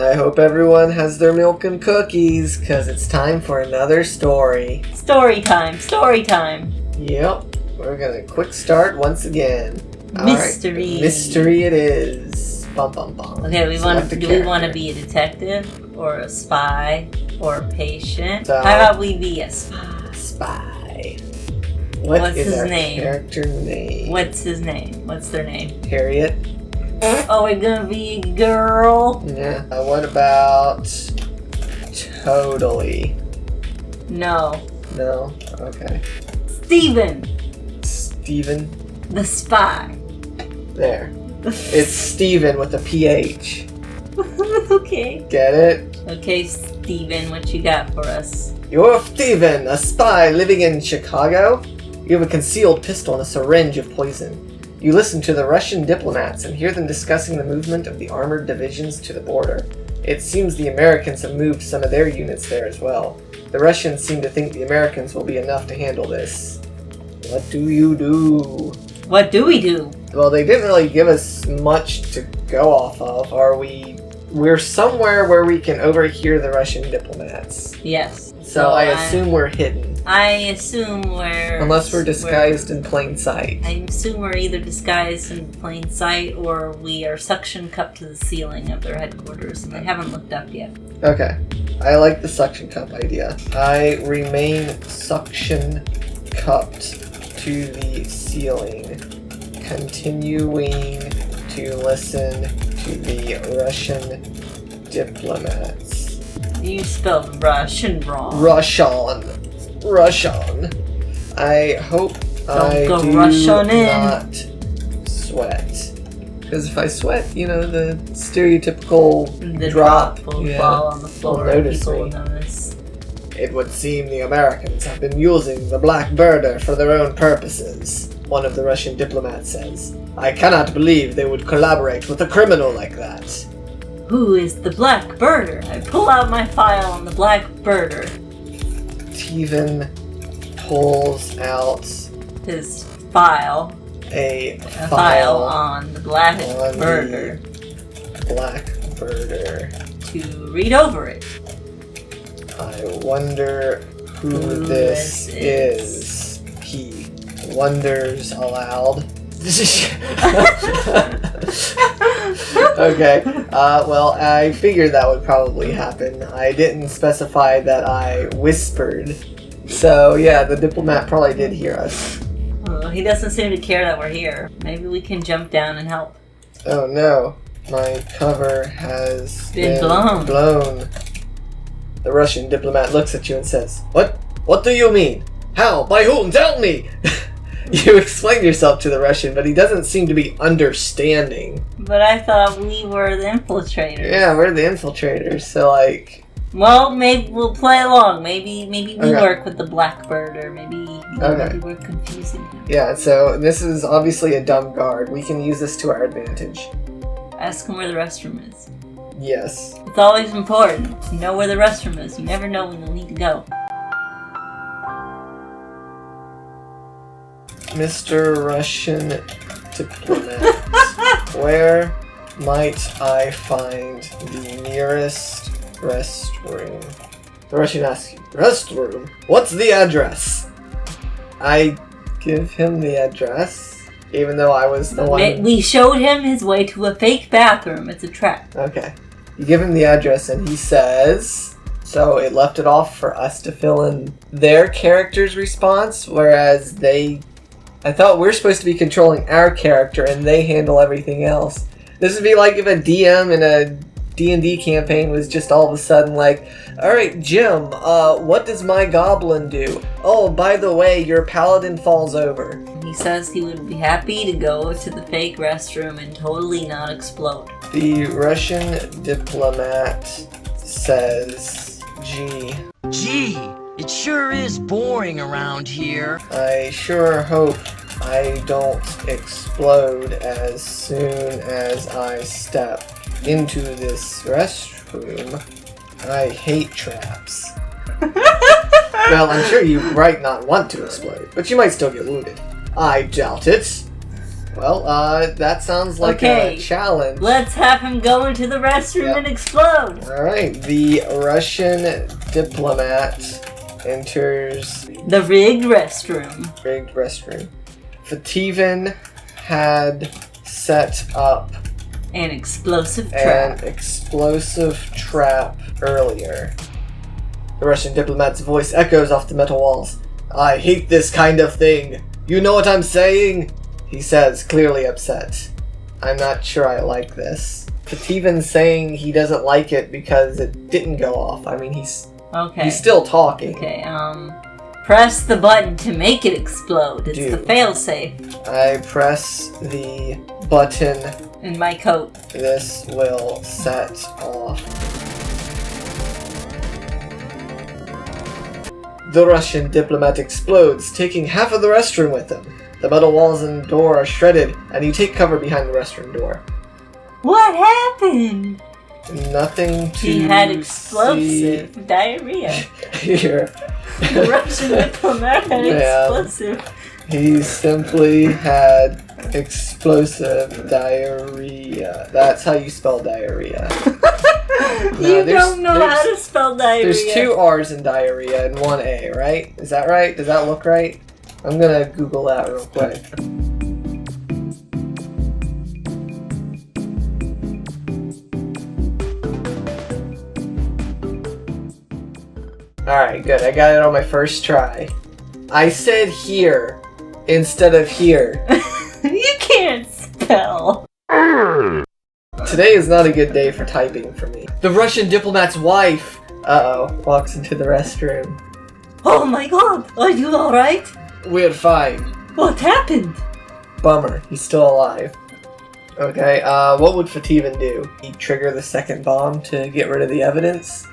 I hope everyone has their milk and cookies, because it's time for another story. Story time. Yep, we're gonna quick start once again. Mystery. All right, mystery it is. Bum, bum, bum. Okay, do we want to be a detective, or a spy, or a patient? So, how about we be a spy? Spy. What's his our name? Character name? What's his name? What's their name? Harriet. Oh, we're gonna be a girl? Yeah. What about Totally? No. No? Okay. Steven, The spy. There. It's Steven with a PH. Okay. Get it? Okay, Steven, what you got for us? You're Steven, a spy living in Chicago? You have a concealed pistol and a syringe of poison. You listen to the Russian diplomats and hear them discussing the movement of the armored divisions to the border. It seems the Americans have moved some of their units there as well. The Russians seem to think the Americans will be enough to handle this. What do you do? What do we do? Well, they didn't really give us much to go off of. We're somewhere where we can overhear the Russian diplomats. Yes. So I assume we're hidden. I assume we're... Unless we're disguised in plain sight. I assume we're either disguised in plain sight or we are suction cupped to the ceiling of their headquarters and they haven't looked up yet. Okay. I like the suction cup idea. I remain suction cupped to the ceiling, continuing to listen to the Russian diplomats. You spelled Russian wrong. Russian. I hope I do not sweat. Because if I sweat, the stereotypical drop will fall on the floor and people will notice. It would seem the Americans have been using the black birder for their own purposes, one of the Russian diplomats says. I cannot believe they would collaborate with a criminal like that. Who is the black birder? I pull out my file on the black birder. Steven pulls out his file. A file on the black birder. Black birder. To read over it. I wonder who this is. He wonders aloud. Okay, well, I figured that would probably happen. I didn't specify that I whispered. So, yeah, the diplomat probably did hear us. Well, he doesn't seem to care that we're here. Maybe we can jump down and help. Oh no, my cover has been blown. The Russian diplomat looks at you and says, What? What do you mean? How? By whom? Tell me! You explain yourself to the Russian, but he doesn't seem to be understanding. But I thought we were the infiltrators. Yeah, we're the infiltrators, so Well, maybe we'll play along. Maybe we work with the Blackbird, or maybe we're confusing him. Yeah, so this is obviously a dumb guard. We can use this to our advantage. Ask him where the restroom is. Yes. It's always important to know where the restroom is. You never know when you'll need to go. Mr. Russian diplomat, where might I find the nearest restroom? The Russian asks you, restroom? What's the address? I give him the address, even though I was the one... We showed him his way to a fake bathroom. It's a trap. Okay. You give him the address and he says... So it left it off for us to fill in their character's response, whereas I thought we're supposed to be controlling our character and they handle everything else. This would be like if a DM in a D&D campaign was just all of a sudden like, alright, Jim, what does my goblin do? Oh, by the way, your paladin falls over. He says he would be happy to go to the fake restroom and totally not explode. The Russian diplomat says, Gee, it sure is boring around here. I sure hope I don't explode as soon as I step into this restroom. I hate traps. Well, I'm sure you might not want to explode, but you might still get wounded. I doubt it. Well, that sounds like a challenge. Let's have him go into the restroom and explode. Alright, the Russian diplomat enters the rigged restroom. Fativan had set up an explosive trap earlier. The Russian diplomat's voice echoes off the metal walls. I hate this kind of thing. You know what I'm saying? He says, clearly upset. I'm not sure I like this. Fativan's saying he doesn't like it because it didn't go off. I mean, he's still talking. Okay, press the button to make it explode. It's the failsafe. I press the button. In my coat. This will set off. The Russian diplomat explodes, taking half of the restroom with him. The metal walls and door are shredded, and you take cover behind the restroom door. What happened? Nothing to He had explosive diarrhea. Here. The Russian diplomat had explosive. He simply had explosive diarrhea. That's how you spell diarrhea. You don't know how to spell diarrhea. There's 2 R's in diarrhea and 1 A, right? Is that right? Does that look right? I'm gonna Google that real quick. Alright, good. I got it on my first try. I said here instead of here. You can't spell. Today is not a good day for typing for me. The Russian diplomat's wife, walks into the restroom. Oh my god, are you alright? We're fine. What happened? Bummer, he's still alive. Okay, what would Fativan do? He'd trigger the second bomb to get rid of the evidence?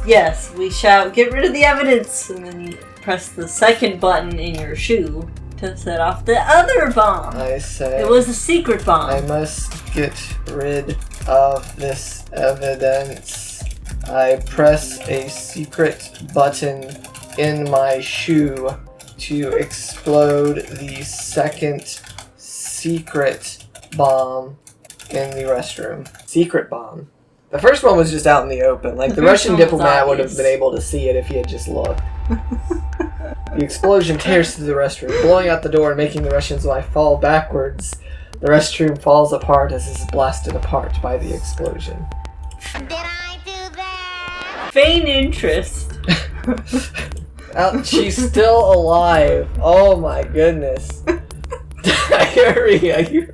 Yes, we shout, get rid of the evidence! And then you press the second button in your shoe to set off the other bomb. I say... It was a secret bomb. I must get rid of this evidence. I press a secret button in my shoe to explode the second secret bomb in the restroom. Secret bomb. The first one was just out in the open. Like, the Russian diplomat would have been able to see it if he had just looked. The explosion tears through the restroom, blowing out the door and making the Russian's wife fall backwards. The restroom falls apart as it is blasted apart by the explosion. Did I do that? Feign interest. She's still alive. Oh my goodness. Diarrhea.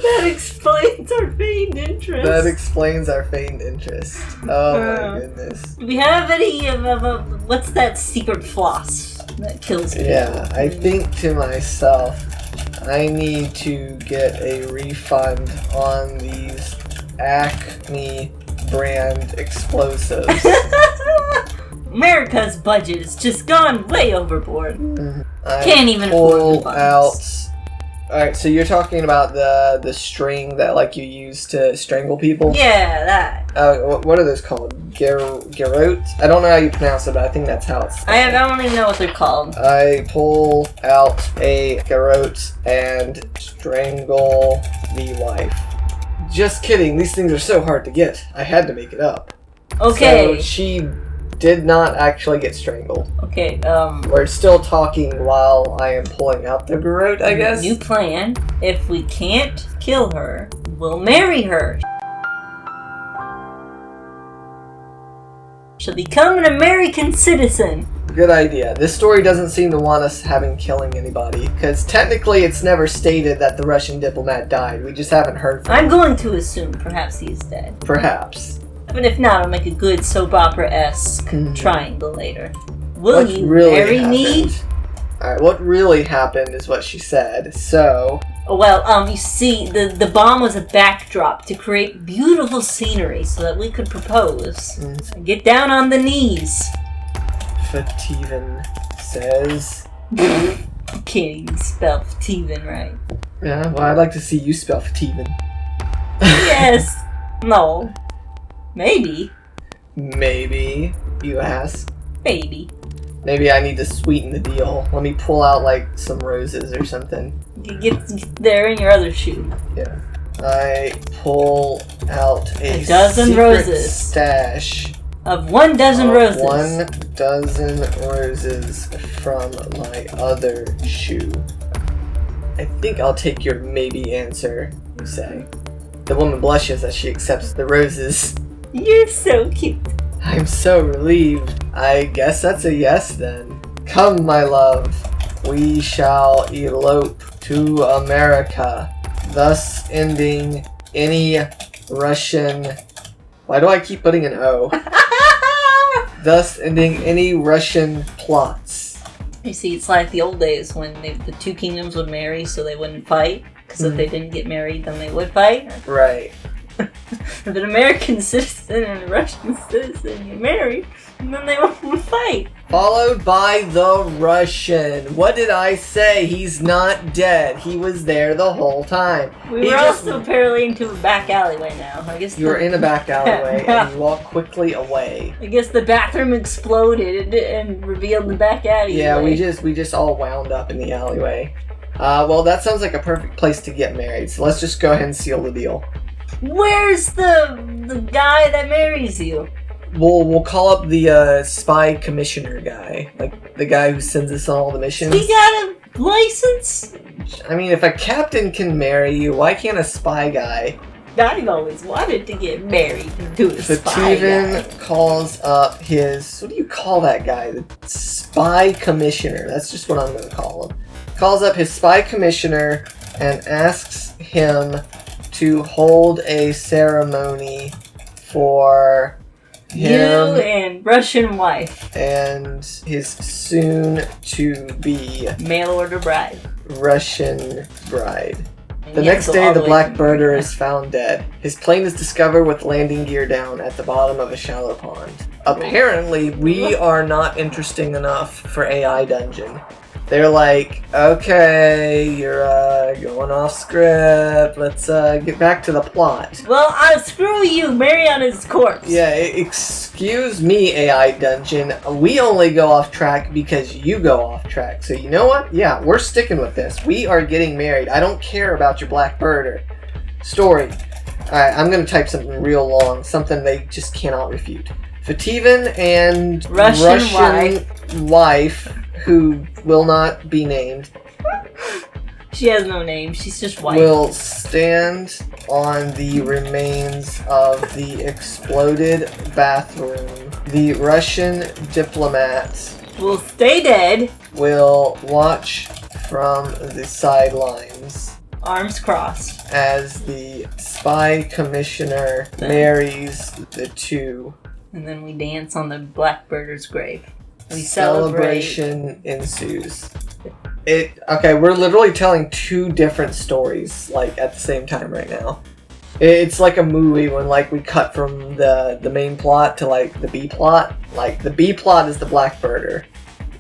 That explains our feigned interest. That explains our feigned interest. Oh my goodness. Do we have any what's that secret floss that kills people? Yeah, I think to myself, I need to get a refund on these Acme brand explosives. America's budget has just gone way overboard. I Can't even afford the buns. Alright, so you're talking about the string that like you use to strangle people? Yeah, that. What are those called? Garrote? I don't know how you pronounce it, but I think that's how it's spelled. I don't even know what they're called. I pull out a garrote and strangle the wife. Just kidding, these things are so hard to get. I had to make it up. Okay. So she did not actually get strangled. Okay, We're still talking while I am pulling out the garrote, I guess? New plan. If we can't kill her, we'll marry her. She'll become an American citizen. Good idea. This story doesn't seem to want us killing anybody, because technically it's never stated that the Russian diplomat died. We just haven't heard from him. I'm going to assume perhaps he's dead. Perhaps. But if not, I'll make a good soap opera-esque triangle later. Will What you really marry happened? me? Alright, what really happened is what she said, so... Well, you see, the bomb was a backdrop to create beautiful scenery so that we could propose. Get down on the knees. Fativan says... You can't even spell Fativan right. Yeah, well, I'd like to see you spell Fativan. Yes. No. Maybe. Maybe, you ask. Maybe. Maybe I need to sweeten the deal. Let me pull out, like, some roses or something. You get there in your other shoe. Yeah. I pull out a dozen secret roses. stash Of 1 dozen roses. 1 dozen roses from my other shoe. I think I'll take your maybe answer, you say. The woman blushes as she accepts the roses. You're so cute. I'm so relieved. I guess that's a yes then. Come, my love. We shall elope to America, thus ending any Russian... Why do I keep putting an O? Thus ending any Russian plots. You see, it's like the old days when the 2 kingdoms would marry so they wouldn't fight. Because if they didn't get married, then they would fight. Right. If an American citizen and a Russian citizen get married, and then they won't fight. Followed by the Russian. What did I say? He's not dead. He was there the whole time. We were also apparently into a back alleyway now. I guess You were in a back alleyway and you walked quickly away. I guess the bathroom exploded and revealed the back alleyway. Yeah, we just all wound up in the alleyway. Well, that sounds like a perfect place to get married. So let's just go ahead and seal the deal. Where's the guy that marries you? We'll call up the spy commissioner guy, like the guy who sends us on all the missions. He got a license? I mean, if a captain can marry you, why can't a spy guy? I've always wanted to get married to a spy guy. Fativan calls up his... What do you call that guy? The spy commissioner. That's just what I'm going to call him. Calls up his spy commissioner and asks him to hold a ceremony for You him and Russian wife. and his soon-to-be Mail order bride. Russian bride. And The you have next to go day, all the way black to- birder is found dead. His plane is discovered with landing gear down at the bottom of a shallow pond. Apparently, we are not interesting enough for AI Dungeon. They're like, okay, you're going off script. Let's get back to the plot. Well, screw you. Marry on his corpse. Yeah, excuse me, AI Dungeon. We only go off track because you go off track. So you know what? Yeah, we're sticking with this. We are getting married. I don't care about your black birder. Story. Alright, I'm going to type something real long. Something they just cannot refute. Fativan and Russian wife, who will not be named, She has no name. She's just white. will stand on the remains of the exploded bathroom. The Russian diplomat will stay dead. will watch from the sidelines Arms crossed. as the spy commissioner marries the two. And then we dance on the blackbirder's grave. We celebrate. Celebration ensues. Okay, we're literally telling 2 different stories, like, at the same time right now. It's like a movie when, like, we cut from the main plot to, like, the B plot. Like, the B plot is the blackbirder.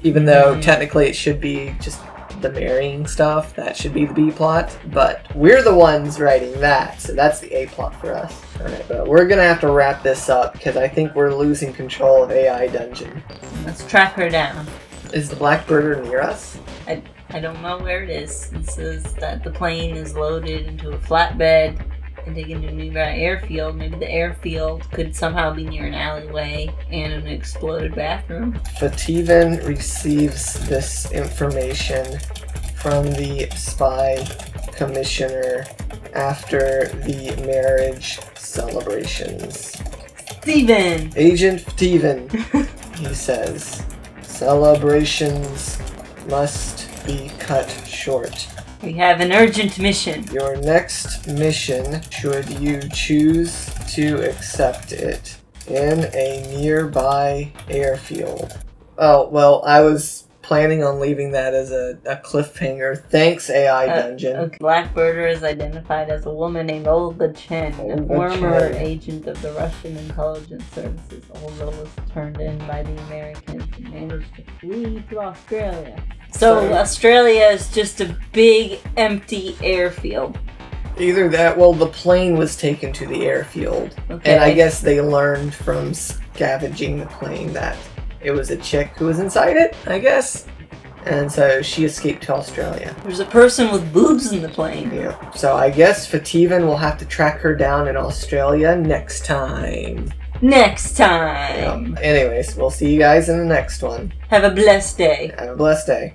Even though technically it should be just the marrying stuff. That should be the B plot. But we're the ones writing that, so that's the A plot for us. Alright, but we're gonna have to wrap this up because I think we're losing control of AI Dungeon. Let's track her down. Is the blackbirder near us? I don't know where it is. It says that the plane is loaded into a flatbed and taken to a nearby airfield. Maybe the airfield could somehow be near an alleyway and an exploded bathroom. Fativan receives this information from the spy commissioner after the marriage celebrations. Steven! Agent Fativan, he says, celebrations must be cut short. We have an urgent mission. Your next mission, should you choose to accept it, in a nearby airfield. Oh, well, I was planning on leaving that as a cliffhanger. Thanks, AI Dungeon. Okay. Blackbirder is identified as a woman named Olga Chen, a Olga former Chen. agent of the Russian intelligence services. Olga was turned in by the Americans and managed to flee to Australia. So Australia is just a big, empty airfield. Either that, well, the plane was taken to the airfield. Okay. And I guess they learned from scavenging the plane that it was a chick who was inside it, I guess. And so she escaped to Australia. There's a person with boobs in the plane. Yeah. So I guess Fativan will have to track her down in Australia next time. Next time. Anyways, we'll see you guys in the next one. Have a blessed day. Have a blessed day.